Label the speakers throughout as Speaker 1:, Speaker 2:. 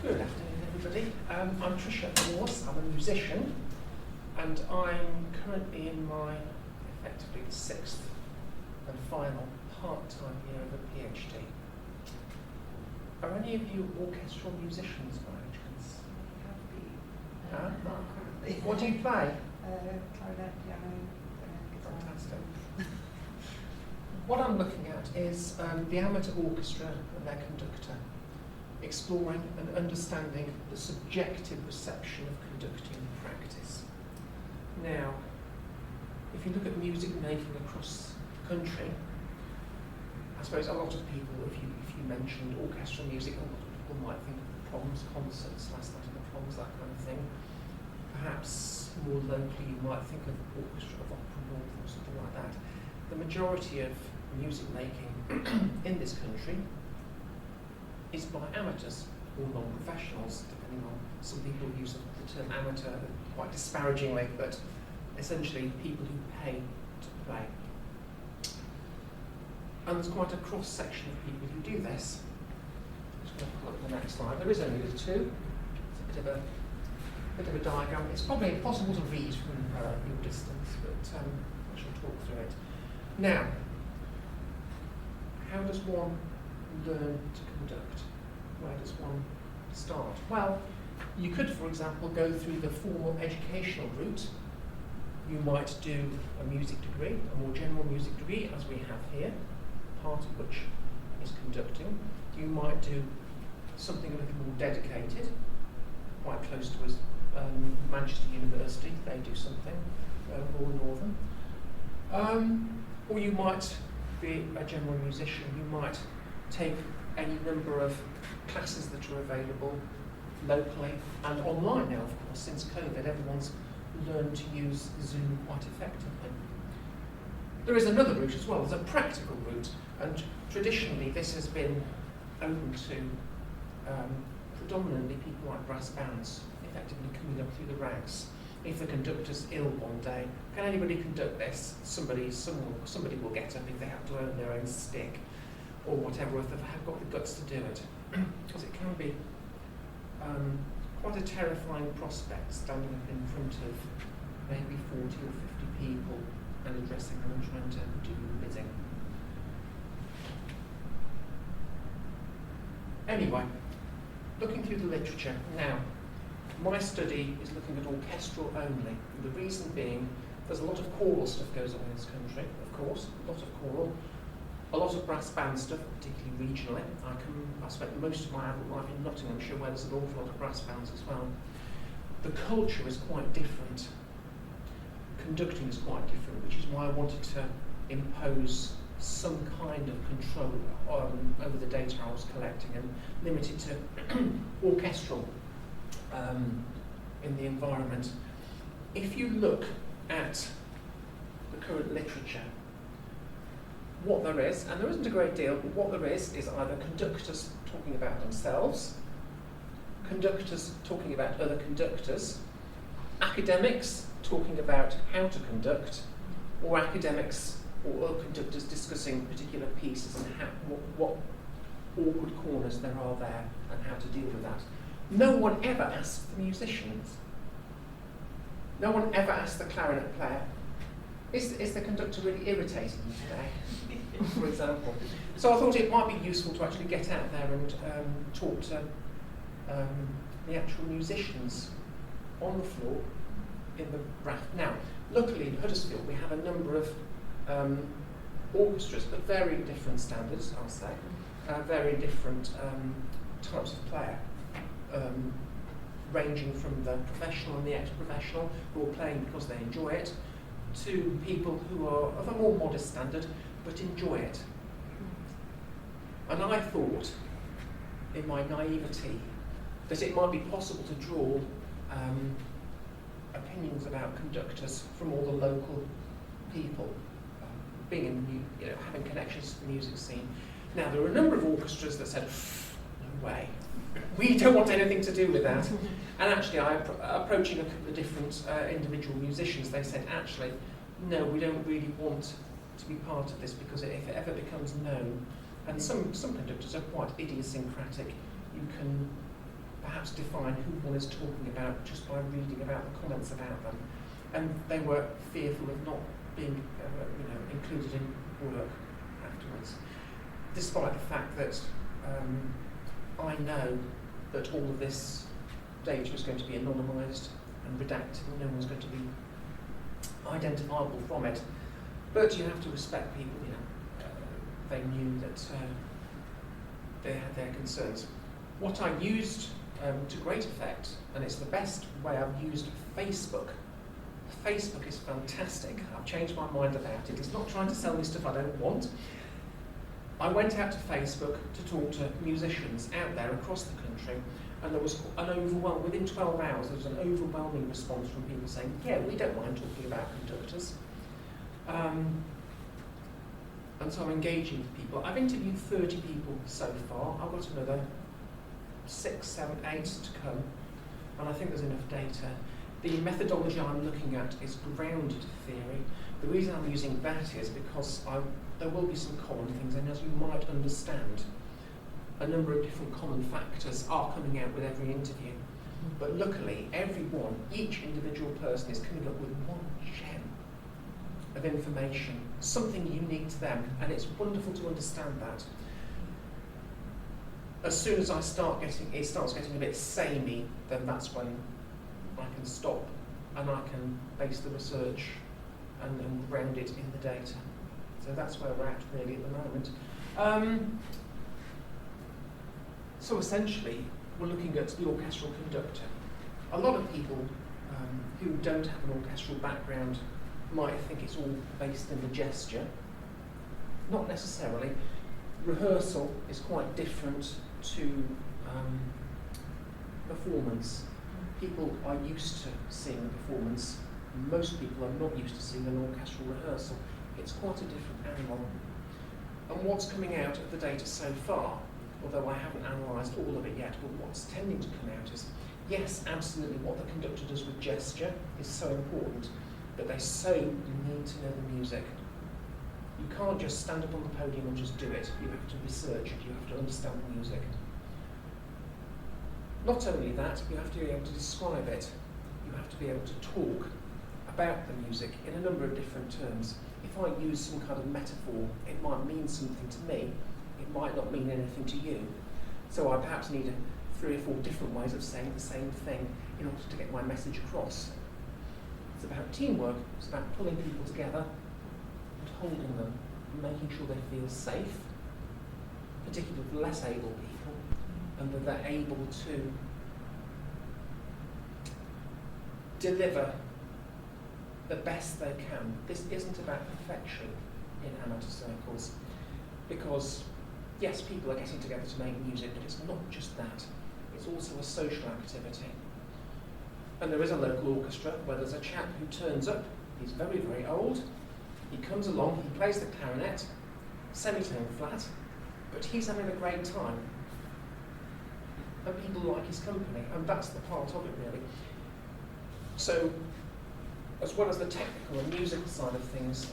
Speaker 1: Good afternoon, everybody. I'm Tricia Morse. I'm a musician, and I'm currently in my effectively sixth and final part-time year of a PhD. Are any of you orchestral musicians by any chance?
Speaker 2: Not currently.
Speaker 1: What do you play?
Speaker 2: Clarinet, piano, guitar.
Speaker 1: Fantastic. What I'm looking at is the amateur orchestra and their conductor, exploring and understanding the subjective reception of conducting in practice. Now, if you look at music making across the country, I suppose a lot of people, if you mentioned orchestral music, a lot of people might think of the Proms concerts, last night in the Proms, that kind of thing. Perhaps more locally you might think of Orchestra of Opera North or something like that. The majority of music making in this country is by amateurs or non-professionals, depending on, some people use the term amateur quite disparagingly, but essentially people who pay to play. And there's quite a cross-section of people who do this. I'm just going to pull up the next slide. There is only the two. It's a bit of a diagram. It's probably impossible to read from your distance, but I shall talk through it. Now, how does one learn to conduct? Where does one start? Well, you could, for example, go through the formal educational route. You might do a music degree, a more general music degree, as we have here, part of which is conducting. You might do something a little more dedicated, quite close to us, Manchester University, they do something, Royal Northern. Or you might be a general musician. You might take any number of classes that are available locally and online now, of course, since COVID, everyone's learned to use Zoom quite effectively. There is another route as well, there's a practical route, and traditionally this has been open to predominantly people like brass bands, effectively coming up through the ranks. If the conductor's ill one day, can anybody conduct this? Somebody will get up if they have to own their own stick or whatever, if they have got the guts to do it. Because it can be quite a terrifying prospect, standing up in front of maybe 40 or 50 people and addressing them and trying to do the bidding. Anyway, looking through the literature now, my study is looking at orchestral only. The reason being, there's a lot of choral stuff goes on in this country, of course, a lot of choral, a lot of brass band stuff, particularly regionally. I spent most of my adult life in Nottinghamshire, where there's an awful lot of brass bands as well. The culture is quite different. Conducting is quite different, which is why I wanted to impose some kind of control over the data I was collecting and limit it to orchestral in the environment. If you look at the current literature, what there is, and there isn't a great deal, but what there is either conductors talking about themselves, conductors talking about other conductors, academics talking about how to conduct, or academics or other conductors discussing particular pieces and what awkward corners there are there and how to deal with that. No one ever asks the musicians. No one ever asks the clarinet player, is the conductor really irritating you today, for example? So I thought it might be useful to actually get out there and talk to the actual musicians on the floor in the raft. Now, luckily in Huddersfield we have a number of orchestras, but very different standards, I'll say, very different types of player, ranging from the professional and the ex-professional who are playing because they enjoy it, to people who are of a more modest standard but enjoy it. And I thought, in my naivety, that it might be possible to draw opinions about conductors from all the local people, being in having connections to the music scene. Now, there are a number of orchestras that said, no way, we don't want anything to do with that. And actually, approaching a couple of different individual musicians, they said, actually, no, we don't really want to be part of this, because if it ever becomes known, and some conductors are quite idiosyncratic, you can perhaps define who one is talking about just by reading about the comments about them. And they were fearful of not being included in work afterwards, despite the fact that I know that all of this data is going to be anonymised and redacted, and no one's going to be identifiable from it. But you have to respect people, they knew that they had their concerns. What I used to great effect, and it's the best way I've used Facebook. Facebook is fantastic. I've changed my mind about it. It's not trying to sell me stuff I don't want. I went out to Facebook to talk to musicians out there across the country, and there was within 12 hours, there was an overwhelming response from people saying, yeah, we don't mind talking about conductors. And so I'm engaging with people. I've interviewed 30 people so far. I've got another 6, 7, 8 to come, and I think there's enough data. The methodology I'm looking at is grounded theory. The reason I'm using that is because there will be some common things, and as you might understand, a number of different common factors are coming out with every interview. But luckily, each individual person is coming up with one gem of information, something unique to them, and it's wonderful to understand that. As soon as it starts getting a bit samey, then that's when I can stop and I can base the research and ground it in the data. So that's where we're at really at the moment. So essentially, we're looking at the orchestral conductor. A lot of people who don't have an orchestral background might think it's all based in the gesture. Not necessarily. Rehearsal is quite different to performance. People are used to seeing a performance. Most people are not used to seeing an orchestral rehearsal. It's quite a different animal. And what's coming out of the data so far, although I haven't analysed all of it yet, but what's tending to come out is, yes, absolutely, what the conductor does with gesture is so important, but they so need to know the music. You can't just stand up on the podium and just do it. You have to research it, you have to understand the music. Not only that, you have to be able to describe it. You have to be able to talk about the music in a number of different terms. If I use some kind of metaphor, it might mean something to me. It might not mean anything to you. So I perhaps need 3 or 4 different ways of saying the same thing in order to get my message across. It's about teamwork. It's about pulling people together and holding them and making sure they feel safe, particularly with less able people, and that they're able to deliver the best they can. This isn't about perfection in amateur circles, because yes, people are getting together to make music, but it's not just that. It's also a social activity. And there is a local orchestra where there's a chap who turns up. He's very, very old. He comes along, he plays the clarinet, semitone flat, but he's having a great time. And people like his company, and that's the part of it, really. So, as well as the technical and musical side of things,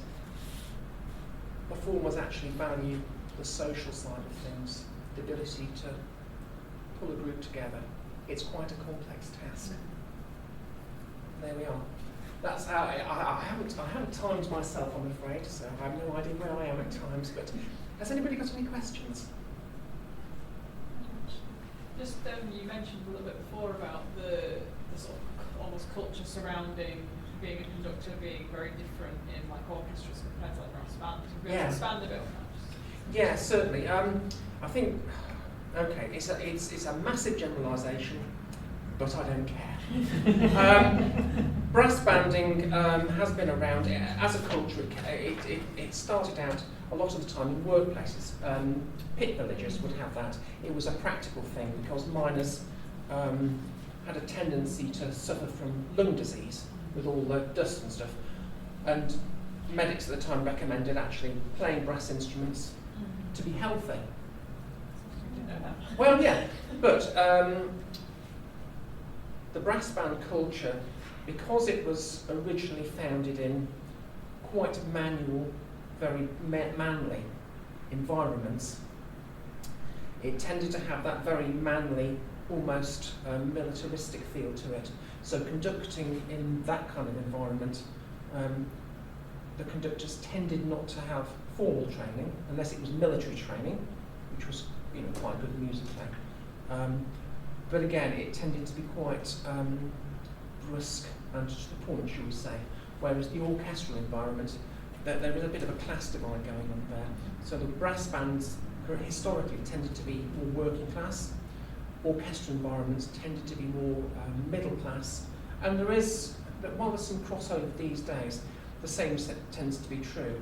Speaker 1: performers actually value the social side of things, the ability to pull a group together. It's quite a complex task. There we are. That's how I haven't timed myself, I'm afraid, so I have no idea where I am at times. But has anybody got any questions?
Speaker 3: Just you mentioned a little bit before about the sort of almost culture surrounding being a conductor being very different in like orchestras compared to like brass bands. Would you be able to expand a bit on that?
Speaker 1: Yeah, certainly. I think it's a massive generalisation, but I don't care. Brass banding has been around as a culture. It started out a lot of the time in workplaces. Pit villagers would have that. It was a practical thing because miners had a tendency to suffer from lung disease with all the dust and stuff. And medics at the time recommended actually playing brass instruments to be healthy. Well, yeah, but the brass band culture, because it was originally founded in quite manual, very manly environments, it tended to have that very manly almost militaristic feel to it. So conducting in that kind of environment, the conductors tended not to have formal training, unless it was military training, which was quite good musically. But again, it tended to be quite brusque and to the point, shall we say. Whereas the orchestral environment, there is a bit of a class divide going on there. So the brass bands historically tended to be more working class. Orchestral environments tended to be more middle class. And while there's some crossover these days, the same tends to be true.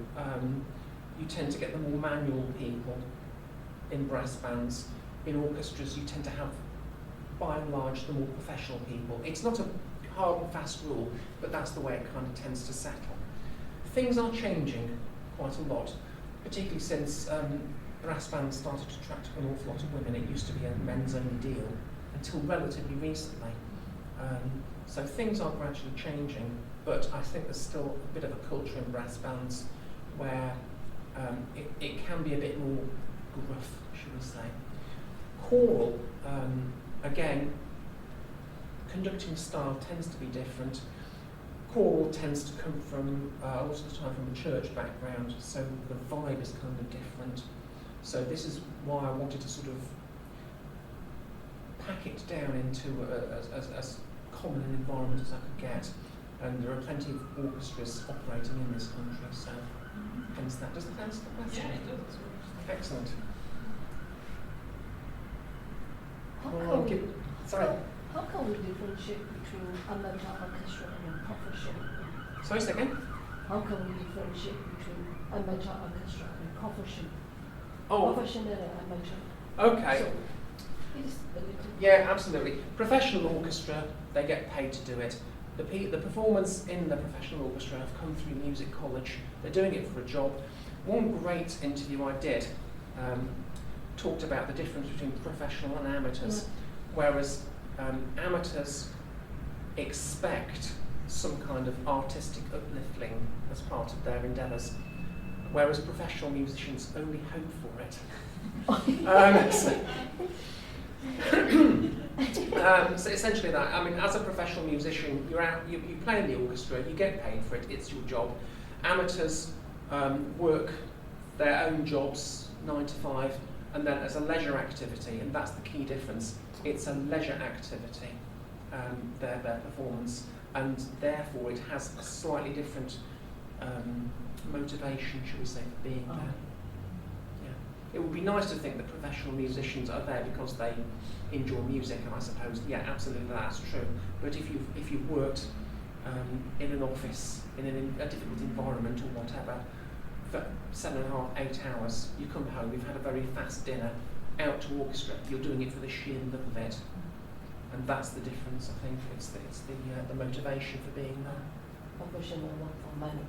Speaker 1: You tend to get the more manual people in brass bands. In orchestras, you tend to have, by and large, the more professional people. It's not a hard and fast rule, but that's the way it kind of tends to settle. Things are changing quite a lot, particularly since brass bands started to attract an awful lot of women. It used to be a men's only deal until relatively recently. So things are gradually changing, but I think there's still a bit of a culture in brass bands where it can be a bit more gruff, should we say. Choral, again, conducting style tends to be different. Choral tends to come from, most of the time, from a church background, so the vibe is kind of different. So this is why I wanted to sort of pack it down into as common an environment as I could get. And there are plenty of orchestras operating in this country, so hence that. Does that answer the question?
Speaker 3: Yeah, it does.
Speaker 1: Excellent.
Speaker 4: How
Speaker 1: Well,
Speaker 4: can we,
Speaker 1: sorry.
Speaker 4: how can we differentiate between amateur orchestra and professional?
Speaker 1: Sorry, second.
Speaker 4: How can we differentiate between amateur orchestra and professional?
Speaker 1: Oh,
Speaker 4: Professional and amateur.
Speaker 1: okay.
Speaker 4: So, it's a little.
Speaker 1: Yeah, absolutely. Professional orchestra, they get paid to do it. The performers in the professional orchestra have come through music college. They're doing it for a job. One great interview I did talked about the difference between professional and amateurs, whereas amateurs expect some kind of artistic uplifting as part of their endeavours, whereas professional musicians only hope for it. So essentially that, I mean, as a professional musician, you're out, you play in the orchestra, you get paid for it, it's your job. Amateurs work their own jobs, 9 to 5, and then as a leisure activity, and that's the key difference, it's a leisure activity, their performance, and therefore it has a slightly different motivation, shall we say, for being there. Yeah. It would be nice to think that professional musicians are there because they enjoy music, and I suppose, yeah, absolutely that's true. But if you've worked in an office, in a difficult environment or whatever, for 7.5, 8 hours, you come home, you've had a very fast dinner, out to orchestra, you're doing it for the sheer love of it. And that's the difference, I think. It's the motivation for being there.
Speaker 4: Professional work for money.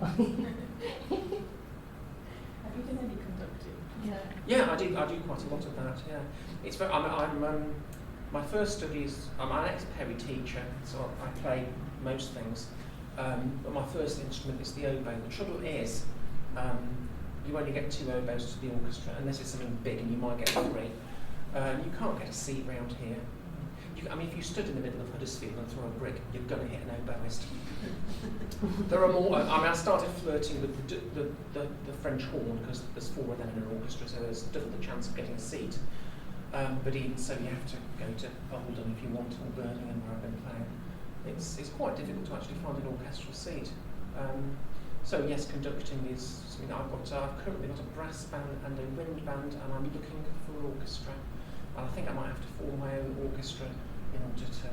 Speaker 3: Have you done any conducting?
Speaker 1: Yeah, I do quite a lot of that. Yeah, it's very, my first studies. I'm an ex-Perry teacher, so I play most things. But my first instrument is the oboe. The trouble is, you only get 2 oboes to the orchestra unless it's something big, and you might get 3. You can't get a seat round here. I mean, if you stood in the middle of Huddersfield and throw a brick, you're going to hit an oboist. There are more. I mean, I started flirting with the French horn because there's 4 of them in an orchestra, so there's double the chance of getting a seat. But even so, you have to go to Oldham if you want, or Birmingham, where I've been playing. It's quite difficult to actually find an orchestral seat. So yes, conducting is something I've currently got a brass band and a wind band, and I'm looking for an orchestra. And I think I might have to form my own orchestra in order to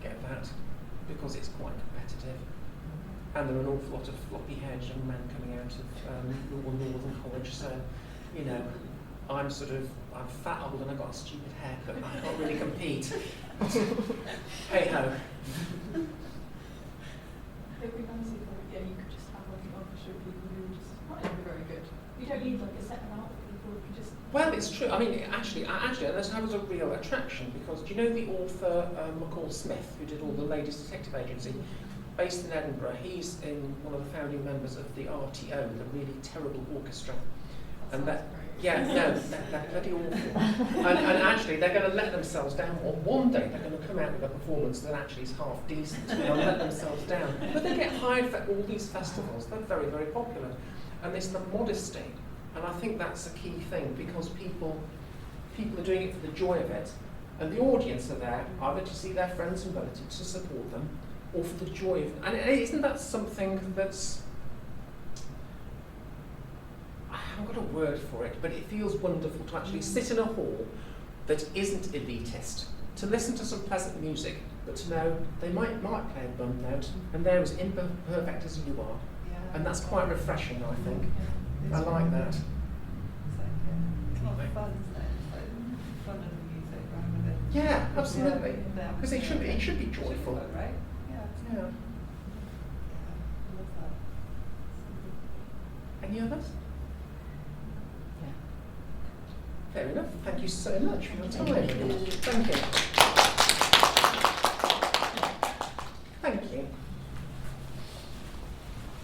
Speaker 1: get that, because it's quite competitive. And there are an awful lot of floppy-haired young men coming out of Northern College, so, you know, I'm fat old and I've got a stupid haircut, and I can't really compete. Hey ho.
Speaker 3: It'd be nice if you could just have like an orchestra of people who just not even very good. You don't need like a set amount of people who can just.
Speaker 1: Well, it's true. I mean, actually, that was a real attraction, because do you know the author McCall Smith, who did all the Ladies Detective Agency, based in Edinburgh? He's in one of the founding members of the RTO, the really terrible orchestra, and Yeah, no, they're bloody awful. And actually, they're going to let themselves down. Or one day, they're going to come out with a performance that actually is half decent. And they'll let themselves down. But they get hired for all these festivals. They're very, very popular. And it's the modesty. And I think that's a key thing, because people are doing it for the joy of it. And the audience are there either to see their friends and relatives, to support them, or for the joy of it. And isn't that something that's... I haven't got a word for it, but it feels wonderful to actually sit in a hall that isn't elitist, to listen to some pleasant music, but to know they might play a bum note, and they're as imperfect as you are.
Speaker 2: Yeah.
Speaker 1: And that's quite refreshing, I think.
Speaker 2: Yeah.
Speaker 1: I like that.
Speaker 2: It's like, it's a lot of fun, isn't it? It's like fun and music rather than.
Speaker 1: Yeah, absolutely.
Speaker 2: Yeah.
Speaker 1: Because it should be joyful.
Speaker 2: Right? Yeah.
Speaker 1: Yeah.
Speaker 2: Yeah. I love that.
Speaker 1: Any others? Fair enough. Thank you so much for your time. Thank you.